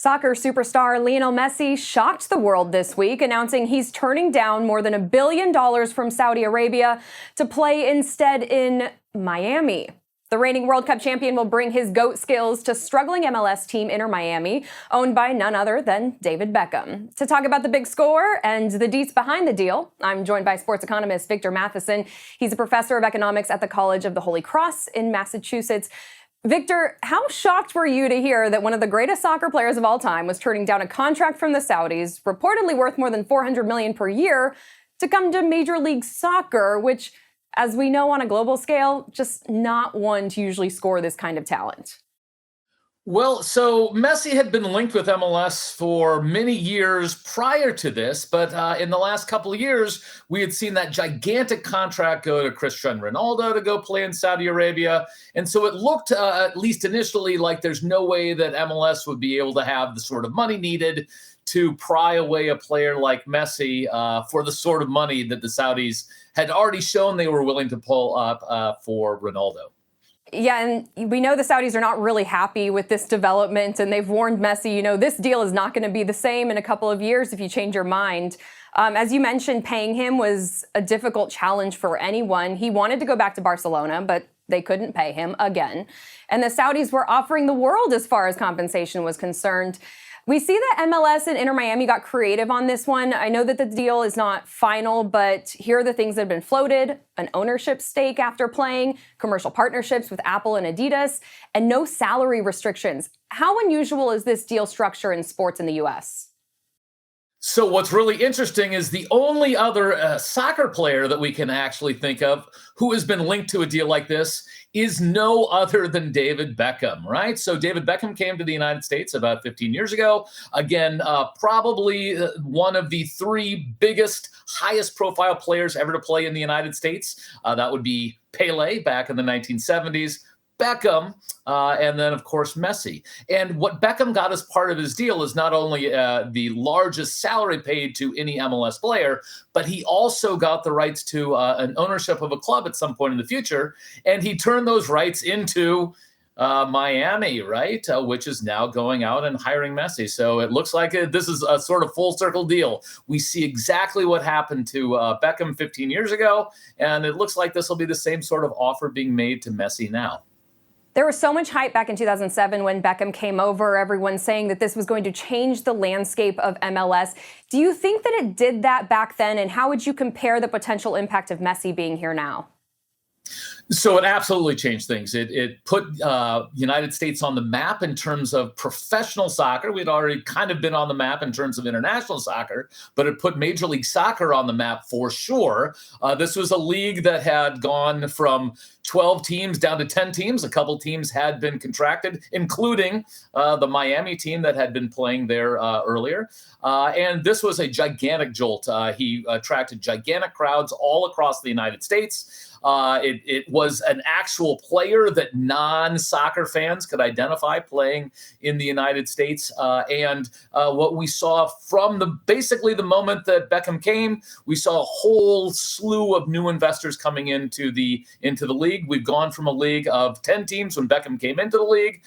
Soccer superstar Lionel Messi shocked the world this week, announcing he's turning down more than $1 billion from Saudi Arabia to play instead in Miami. The reigning World Cup champion will bring his GOAT skills to struggling MLS team Inter Miami, owned by none other than David Beckham. To talk about the big score and the deets behind the deal, I'm joined by sports economist Victor Matheson. He's a professor of economics at the College of the Holy Cross in Massachusetts. Victor, how shocked were you to hear that one of the greatest soccer players of all time was turning down a contract from the Saudis, reportedly worth more than $400 million per year, to come to Major League Soccer, which, as we know on a global scale, just not one to usually score this kind of talent? Well, so Messi had been linked with MLS for many years prior to this, but in the last couple of years, we had seen that gigantic contract go to Cristiano Ronaldo to go play in Saudi Arabia. And so it looked, at least initially, like there's no way that MLS would be able to have the sort of money needed to pry away a player like Messi for the sort of money that the Saudis had already shown they were willing to pull up for Ronaldo. Yeah, and we know the Saudis are not really happy with this development, and they've warned Messi, this deal is not going to be the same in a couple of years if you change your mind. As you mentioned, paying him was a difficult challenge for anyone. He wanted to go back to Barcelona, but they couldn't pay him again. And the Saudis were offering the world as far as compensation was concerned. We see that MLS and Inter Miami got creative on this one. I know that the deal is not final, but here are the things that have been floated: an ownership stake after playing, commercial partnerships with Apple and Adidas, and no salary restrictions. How unusual is this deal structure in sports in the U.S.? So what's really interesting is the only other soccer player that we can actually think of who has been linked to a deal like this is no other than David Beckham, right? So David Beckham came to the United States about 15 years ago. Again, probably one of the three biggest, highest profile players ever to play in the United States. That would be Pele back in the 1970s. Beckham, and then, of course, Messi. And what Beckham got as part of his deal is not only the largest salary paid to any MLS player, but he also got the rights to an ownership of a club at some point in the future. And he turned those rights into Miami, right, which is now going out and hiring Messi. So it looks like this is a sort of full circle deal. We see exactly what happened to Beckham 15 years ago, and it looks like this will be the same sort of offer being made to Messi now. There was so much hype back in 2007 when Beckham came over, everyone saying that this was going to change the landscape of MLS. Do you think that it did that back then, and how would you compare the potential impact of Messi being here now? So it absolutely changed things. It put United States on the map in terms of professional soccer. We'd already kind of been on the map in terms of international soccer, but it put Major League Soccer on the map for sure. This was a league that had gone from 12 teams down to 10 teams. A couple teams had been contracted, including the Miami team that had been playing there earlier. And this was a gigantic jolt. He attracted gigantic crowds all across the United States. It was an actual player that non-soccer fans could identify playing in the United States. And what we saw from basically the moment that Beckham came, we saw a whole slew of new investors coming into the league. We've gone from a league of 10 teams when Beckham came into the league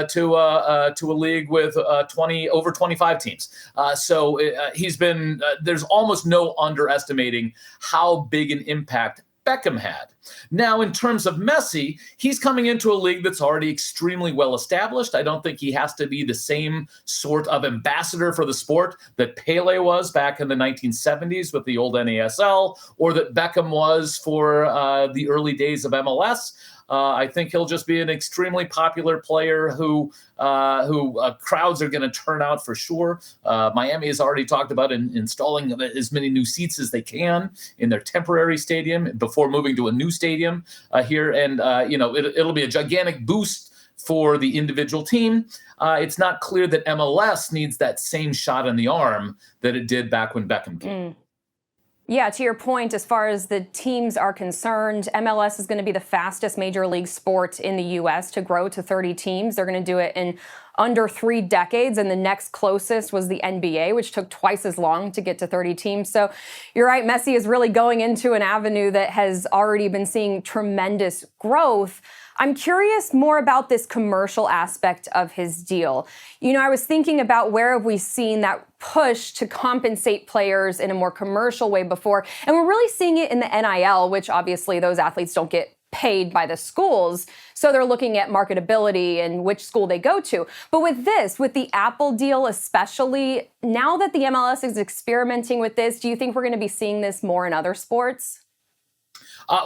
to a league with over 25 teams. So he's been there's almost no underestimating how big an impact Beckham had. Now, in terms of Messi, he's coming into a league that's already extremely well established. I don't think he has to be the same sort of ambassador for the sport that Pele was back in the 1970s with the old NASL, or that Beckham was for the early days of MLS. I think he'll just be an extremely popular player who crowds are going to turn out for sure. Miami has already talked about installing as many new seats as they can in their temporary stadium before moving to a new stadium here. And, it'll be a gigantic boost for the individual team. It's not clear that MLS needs that same shot in the arm that it did back when Beckham came. Yeah, to your point, as far as the teams are concerned, MLS is going to be the fastest major league sport in the U.S. to grow to 30 teams. They're going to do it in under 3 decades, and the next closest was the NBA, which took twice as long to get to 30 teams. So you're right, Messi is really going into an avenue that has already been seeing tremendous growth. I'm curious more about this commercial aspect of his deal. I was thinking about where have we seen that push to compensate players in a more commercial way before, and we're really seeing it in the NIL, which obviously those athletes don't get paid by the schools, so they're looking at marketability and which school they go to. But with the Apple deal especially, now that the MLS is experimenting with this, do you think we're going to be seeing this more in other sports?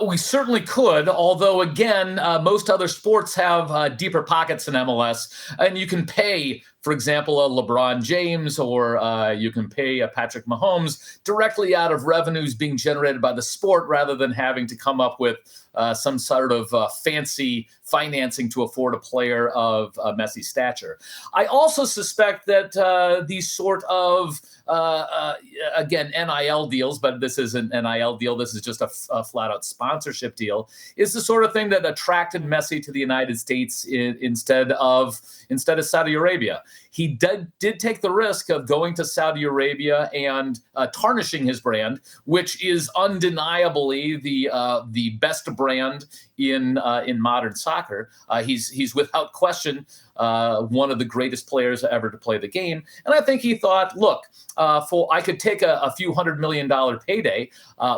We certainly could, although, again, most other sports have deeper pockets than MLS, and you can pay, for example, a LeBron James, or you can pay a Patrick Mahomes directly out of revenues being generated by the sport rather than having to come up with some sort of fancy financing to afford a player of Messi's stature. I also suspect that these sort of, again, NIL deals, but this isn't an NIL deal, this is just a flat-out sponsorship deal, is the sort of thing that attracted Messi to the United States instead of Saudi Arabia. He did take the risk of going to Saudi Arabia and tarnishing his brand, which is undeniably the best brand in modern soccer. He's without question one of the greatest players ever to play the game. And I think he thought, look, I could take a few $100 million payday,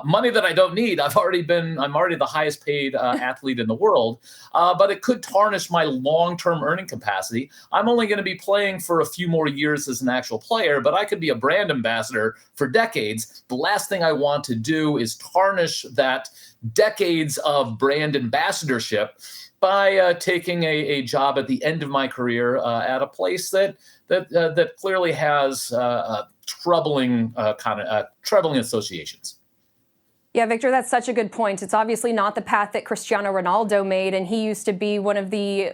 money that I don't need. I'm already the highest paid athlete in the world, but it could tarnish my long-term earning capacity. I'm only going to be playing for a few more years as an actual player, but I could be a brand ambassador for decades. The last thing I want to do is tarnish that decades of brand ambassadorship by taking a job at the end of my career at a place that clearly has troubling associations. Yeah, Victor, that's such a good point. It's obviously not the path that Cristiano Ronaldo made, and he used to be one of the,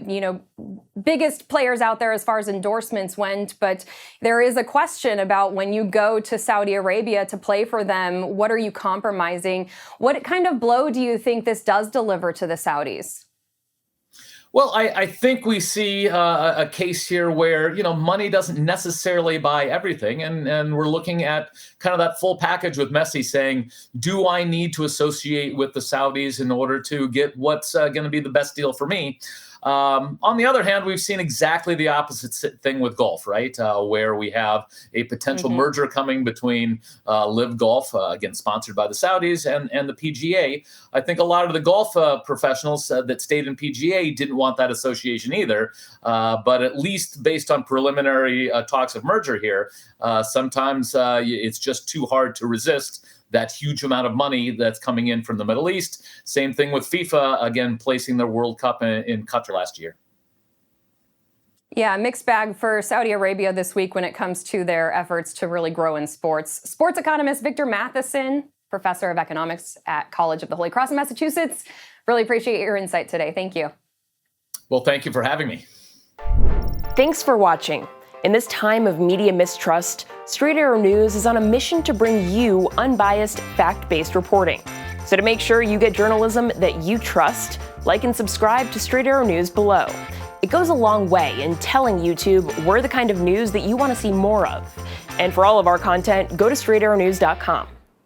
biggest players out there as far as endorsements went. But there is a question about when you go to Saudi Arabia to play for them, what are you compromising? What kind of blow do you think this does deliver to the Saudis? Well, I think we see a case here where, money doesn't necessarily buy everything. And we're looking at kind of that full package with Messi saying, do I need to associate with the Saudis in order to get what's going to be the best deal for me? On the other hand, we've seen exactly the opposite thing with golf, right? Where we have a potential merger coming between Live Golf, again, sponsored by the Saudis, and the PGA. I think a lot of the golf professionals that stayed in PGA didn't want that association either. But at least based on preliminary talks of merger here, sometimes it's just too hard to resist that huge amount of money that's coming in from the Middle East. Same thing with FIFA, again, placing their World Cup in Qatar last year. Yeah, mixed bag for Saudi Arabia this week when it comes to their efforts to really grow in sports. Sports economist Victor Matheson, professor of economics at College of the Holy Cross in Massachusetts. Really appreciate your insight today. Thank you. Well, thank you for having me. Thanks for watching. In this time of media mistrust, Straight Arrow News is on a mission to bring you unbiased, fact-based reporting. So to make sure you get journalism that you trust, like and subscribe to Straight Arrow News below. It goes a long way in telling YouTube we're the kind of news that you want to see more of. And for all of our content, go to straightarrownews.com.